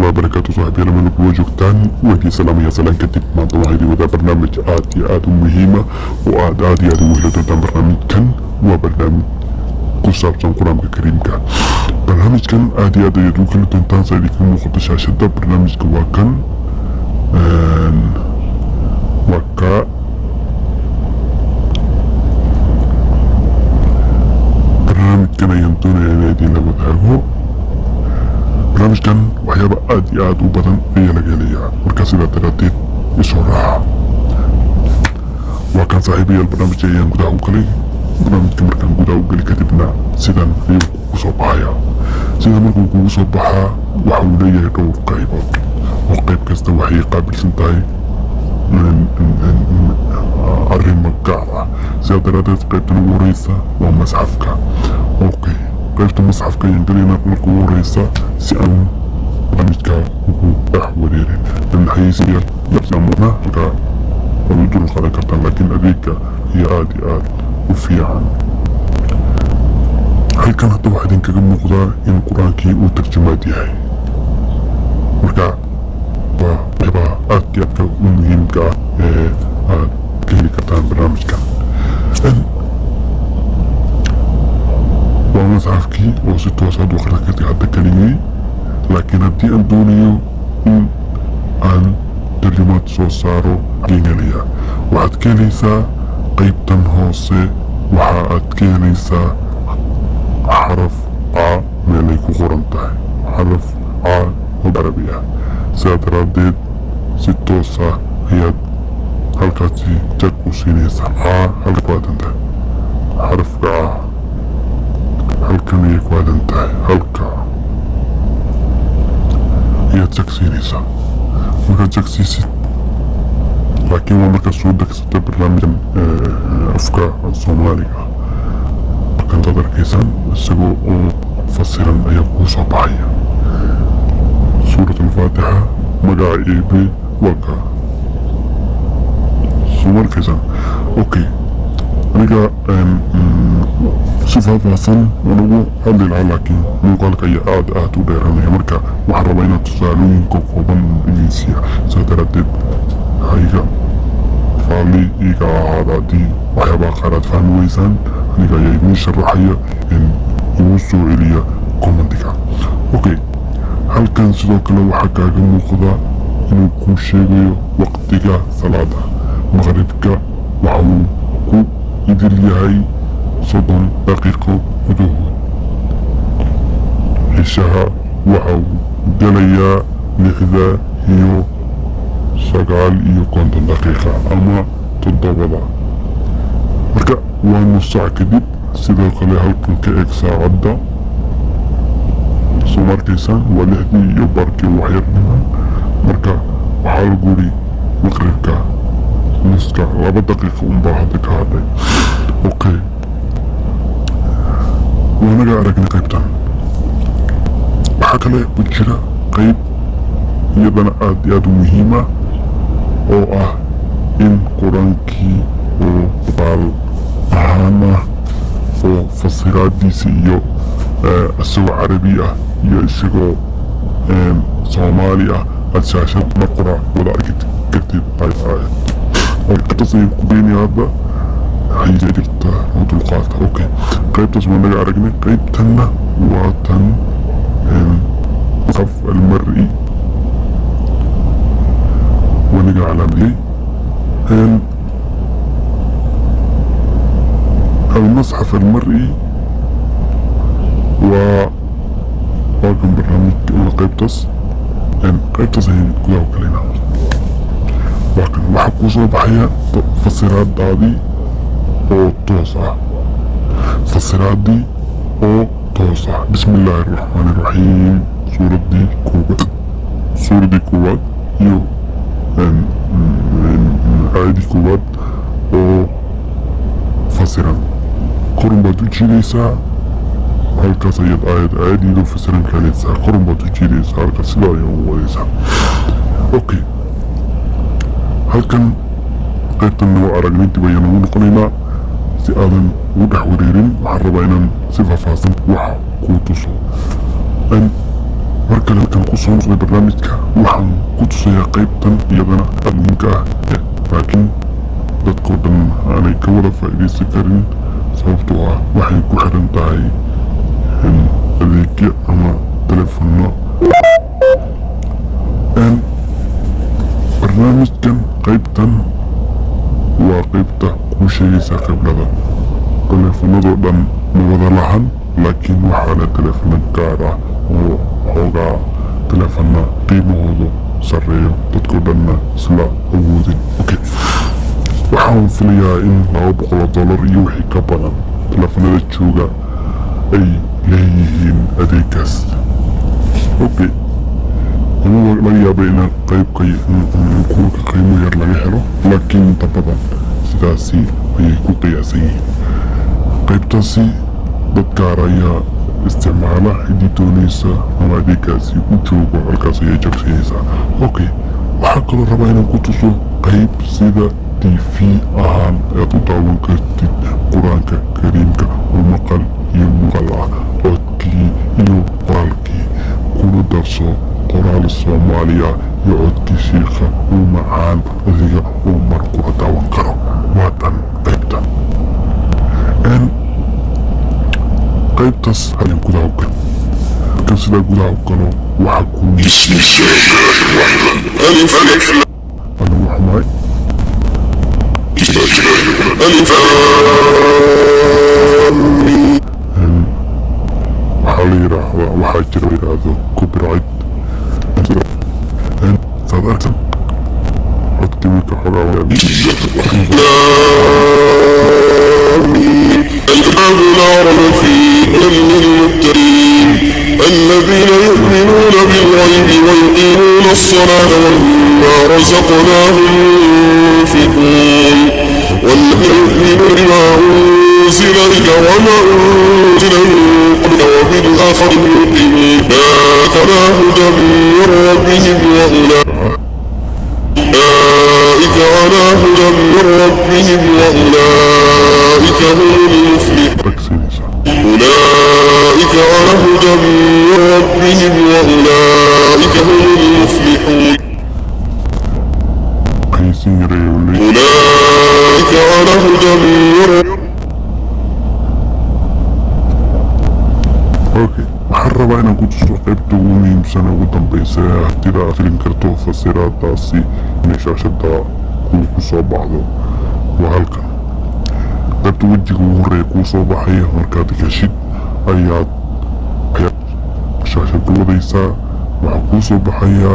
الله وبركاته. صاحبي لما نقول جوكتان ودي سلام يا سلام كتب مع طواهدي وذا برنامج آتي مهمة وآدي مهلة برنامج كان وبرنامج قصة قرآن الكريم كان برنامج كان آدي يدو كل تنتان سيدي كان مخطط شاشة برنامج كواكن وكا برنامج كان ينتون ينادي لوضعه برنامج كان وحيابا آدي وبدن أي لقيليا مركز إلى تراتيب يسورها وكان صاحبي البرنامج جايان قدعو كلي برنامج كمر كان قدعو كلي كتبنا سيدان يوكو صباحيا سيدان مركو صباحا وحولي دور قيبا وقيب كستا وحي قابل سنتاي أرين مقاعة سيدان تراتيب قيبتنا وريسا ومسحفك أوكي قيبت مصحفك يندرينا مركو وريسا سيان برنامجك وديرين لأن حيث نفس أمرنا ويدور خلقة لكن أبيك هي آدي وفي عن هل كان حتى واحد كم مقضى إن القرآن كي وترجمات هاي مركا ويبا آدي ومهم كا كلي كتان برنامج كان ومصحف كي وستو أصاد وخلقتي حتى كلمي لكن أبدي أن دونيو أن ترجمات soo saaro Ingaliya waxaad keenaysaa qaybtan hoose waxa aad keenaysaa xaraf A meelay ku qoran tahay xaraf A oo Carabi ah sidaa daraadeed si toos ah ayaad halkaasi jag u siinaysaa A halka ku aadan tahay xarafka A halkan ayay ku aadan tahay halka ayaad jag siinaysaa markaad jag siisid لكن هو مركز سودك ستة برنامج أفكار الصومالية كان تقدر كيسان سجو فصيلا يقول صباحية سورة الفاتحة مقاعيبي وكا سومر كيسان أوكي أنا صفة فاصل ونقول هذه العلاقة نقول كي آد وديراني مركا وحربين تسالون كوكوبا إنجليزية ستردد هايقا فالي إيقا هاداتي وحيابا قارات فهم ويسان أنيقا يأيبين شرحية إن يوسو إليا كومنتيكا أوكي هل كان سيدوك لو حكاك موقضا إنو كون شيغيو وقتيكا صلاة مغربكا وحاو كو إدل يهي صدن دقيقو ودوه عشاها وحاو دليا لحذا هيو sagaal iyo konton daqiiqa ama 7 marka waa nus saac kadib sidoo kale halkan ka eeg saacadda soo markaysaan waa 6 iyo barkii waxyar dhiman marka waxaa la guri maqribka nuska 2 daqiiqa unbaa hadda ka hadhay okay waanaga aragnay qaybtan waxaa kale ku jira qayb iyadana aad u muhiima oo ah in quraankii oo baal ahaan ah oo fasiraadiisa iyo isagoo carabi ah iyo isagoo soomaali ah aad shaashad maqra wada arki kartid qaybtaas ku beeni hadda waxay jirtaa dulqaadka okay qaybtaas waan naga aragnay qaybtanna waa tan qaf almar'i ونقع على ملي المصحف المرئي وواقم برنامج قيبتس قيبتس هي كلاو كلينا لكن وحكو صباحية فصيرات دادي او توصع فصيرات دي او توصع بسم الله الرحمن الرحيم سورة دي كوات يو عادي كوباد oo fasiran qorun baad u jiidaysaa halkaas ayaad aayadiidu fasiran keenaysaa qorun baad u jiidaysaa halkaas sidaa ayaa u wadaysaa okay halkan qaybtan waa aragnay dib ayaan ugu noqonaynaa si aadan ugu dhex wareerin waxaan rabaa inaan si faahfaahsan waxa kuu tuso marka halkan kusoo noqday barnaamijka waxaan ku tusayaa qaybtan iyadana aad muhiimka ah laakiin dadkoo dhan aanay ka wada faa'iidaysan karin sababtoo ah waxay ku xiran tahay adeegyo ama telefono. barnaamijkan qaybtan waa qaybta kuu sheegaysa khibrada. telefonadoo dhan ma wada lahan laakiin waxaa leh telefono gaar ah oo xoogaa telefona qiimahoodu sarreeyo dadkoo dhanna isla awoodin. waxaan filayaa in $200 iyo wixii ka badan telefonada jooga ay leeyihiin adeegaas. ama laga yaabay in qaybka kuwa qiimo yar laga helo laakiin inta badan sidaasi ayay ku qiyaasan yihiin. qaybtaasi dad gaar ayaa isticmaala cidii doonaysa ama adeegaasi u joogo halkaas ayay jabsanaysaa. waxaa kaloo rabaa inaan ku tuso qayb sida TV ahaan ayaad u daawan kartid qur-aanka kariimka oo maqal iyo muuqaal ah, codkii iyo qoraalkii kuna darso qoraal Soomaaliya iyo codkii shiikha oo macaan adiga oo mar kula daawan karo. waa tan qaybtan qaybtaas ayaan gudaha u galo. markan sidaa gudaha u galo waxaa ku xumaay waxaa la yiraahdaa waxaa jira la yiraahdo copyright. saad aragtan codkii marka xogaa الكتاب لا ريب فيه هدى للمتقين الذين يؤمنون بالغيب ويقيمون الصلاة ومما رزقناهم ينفقون والذين يؤمنون بما أنزل إليك وما أنزل من قبلك وبالآخرة يوقنون ذاك لا هدى من ربهم وأولئك على هدى من ربهم وأولئك هم المفلحون. أولئك على هدى من ربهم وأولئك هم المفلحون. أولئك على هدى من ربهم. waxaan rabaa inaan ku tuso qaybta ugu muhiimsan ugu dambaysa haddii aad filin karto fasiraadaasi inay shaashada ku soo baxdo. waa halkan qaybta wejiga ugu horeeya kuu soo baxaya markaad gashid ayaad shaashada wadaysaa. waxaa kuu soo baxaya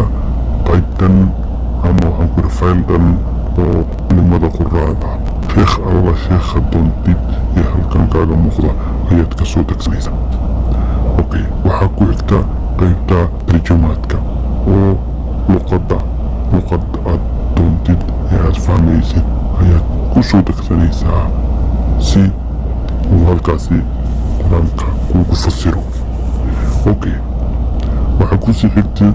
qaybtan ama waxaan ku yidhi fayldan oo culimada quraada sheekh alla sheekha doontid ee halkan kaaga muuqda ayaad kasoo degsanaysaa. waxaa ku xigta qaybta tarjumaadka oo luqadda aad doontid ee aad fahmaysid ayaad ku soo degsanaysaa si uu halkaasi qur-aanka kuugu fasiro. waxaa kusii xigta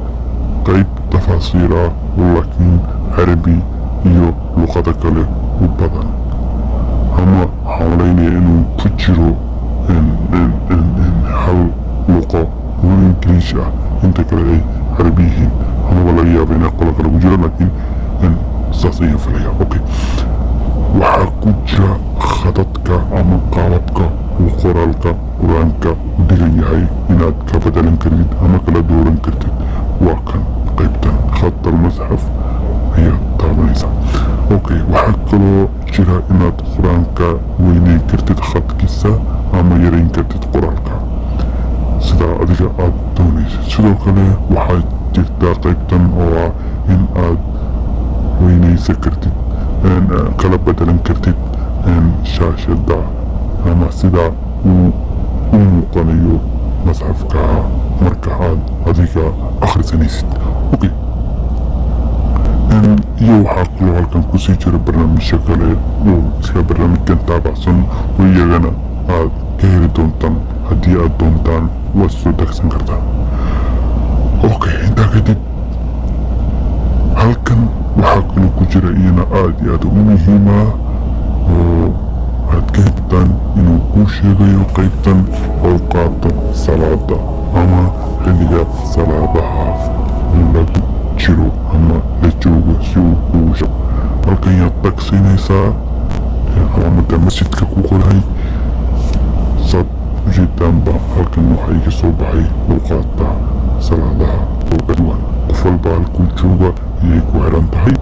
qayb tafaasiir ah oo laakiin carabi iyo luqada kale u badan ama waxaan malaynaya inuu ku jiro hal luqo oo ingiriish ah inta kale ay carabi yihiin amaba laga yaaba inay qola kale ku jira laakiin saas ayaan filaya. waxaa ku jira khadadka ama qaababka uu qoraalka qur-aanka u dhigan yahay inaad ka bedelan kartid ama kala dooran kartid. waa kan qaybtan khad almasxaf ayaad taabanaysaa. waxaa kaloo jira inaad qur-aanka weyneyn kartid khadkiisa ama yareyn kartid qoraalka sidaa adiga aad doonaysid. sidoo kale waxaa jirtaa qaybtan oo ah in aad weynaysan kartid kala bedelan kartid shaashada ama sidaa uu u muuqanayo masxafka marka aad adiga akhrisanaysid. iyo waxaa kaloo halkan kusii jira barnaamijyo kale oo iska barnaamijkan taabacsan oo iyagana aad ka heli doontaan haddii aad doontaan waad soo degsan kartaan. intaa kadib halkan waxaa kaloo ku jira iyana aad iyo aad u muhiima oo aad ka hegtaan inuu kuu sheegayo qaybtan awqaadda salaada ama xilliga salaadaha lagu jiro ama la joogo si uu kugu shaqo. halkan yaad dhagsiinaysaa calaamada masjidka ku qoray saad ujeedaanba halkan waxaa iga soo baxay awqaadda salaadaha oo kala duwan. qof walba halkuu jooga ayay ku xiran tahay.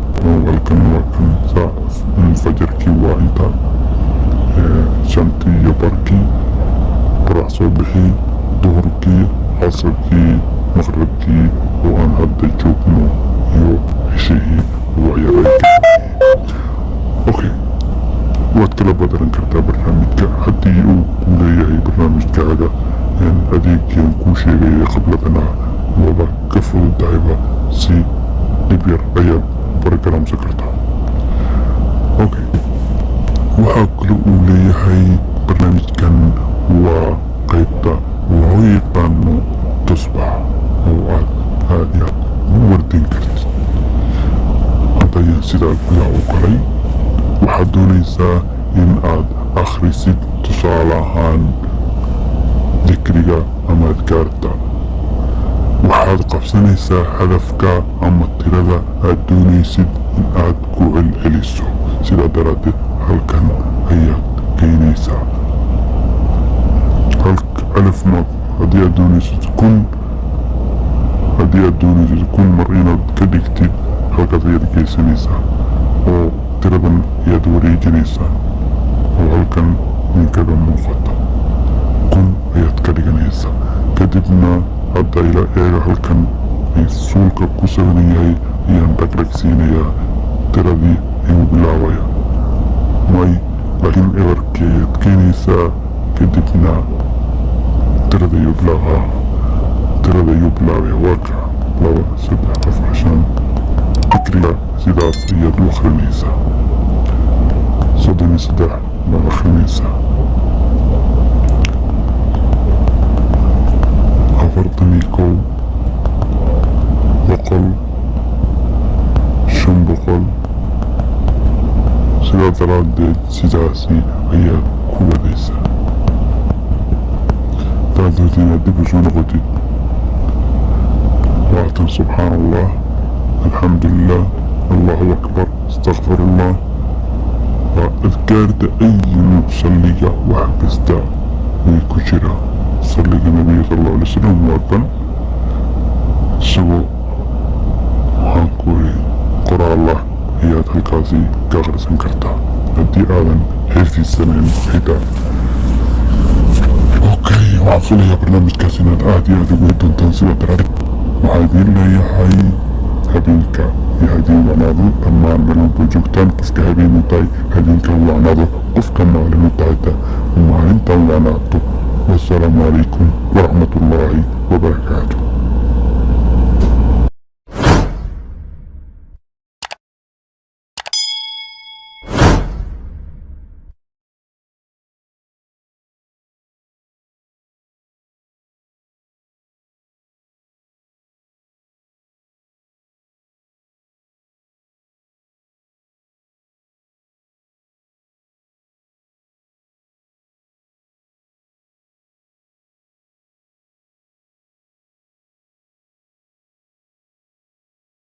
halkan waa kan fajarkii waa inta 5 iyo barkii, qorax soo bixii, duhurkii, casarkii, maqribkii oo aan hadda joogno iyo cishihii waa yaray. okay, waad kala badalan kartaa barnaamijka haddii uu ku leeyahay barnaamijkaaga adeegyan kuu sheegaya qabladana waaba ka fududahayba si dhib yar ayaad barogaraamsan kartaa. okay, waxaa kale uu leeyahay barnaamijkan waa qaybta loo yaqaano tusbax oo aad iyo aad u wardin kartid. haddayaan sidaa gudaha u galay waxaad doonaysaa in aad akhrisid tusaale ahaan dikriga ama adkaarta. waxaad qabsanaysaa hadafka ama tirada aad doonaysid in aad ku celceliso. sidaa daraaddeed halkan ayaad geynaysaa alif mar. haddii aad doonaysid kun mar inaad ka dhigtid halkaas ayaad geysanaysaa oo tiradan ayaad wareejinaysaa oo halkan ninkaga muuqata 1000 ayaad ka dhiganaysaa. kadibna hadda ila eega halkan suulka ku sawiran yahay ayaan dhagragsiinayaa tiradii ayuu bilaabaya laakiin ebarkii ayaad keenaysaa kadibna tirada ayuu bilaabaya. waa ka 2 3 4 5 dikriga sidaas ayaad u akhrinaysaa. 33 baad akhrinaysaa. 41 100 500. sidaa daraaddeed sidaasi ayaad ku wadaysaa. hadaad doonto inaad dib usoo noqotid waatan subxaan allah, alxamdulilah, allahu akbar, astaqfirullah. waa adkaarta ayi salliga wax kasta way ku jira. salliga nabiga sal allahu alay wasalam waa kan isagoo waxaan ku iri qoraallah ayaad halkaasi ka akhrisan kartaa haddii aadan xifdisaneyn xitaa. okay, waxaan filayaa barnaamijkaas inaad aad iyo aad ugu doontaan. sida daraaddeed waxaa idiin leeyahay habeenka iyo habeen wanaado dhammaan meelwalba joogtaan. qofka habeen u tahay habeenka wanaado, qofka maalin u tahayta maalintan wanaato. والسلام عليكم ورحمة الله وبركاته.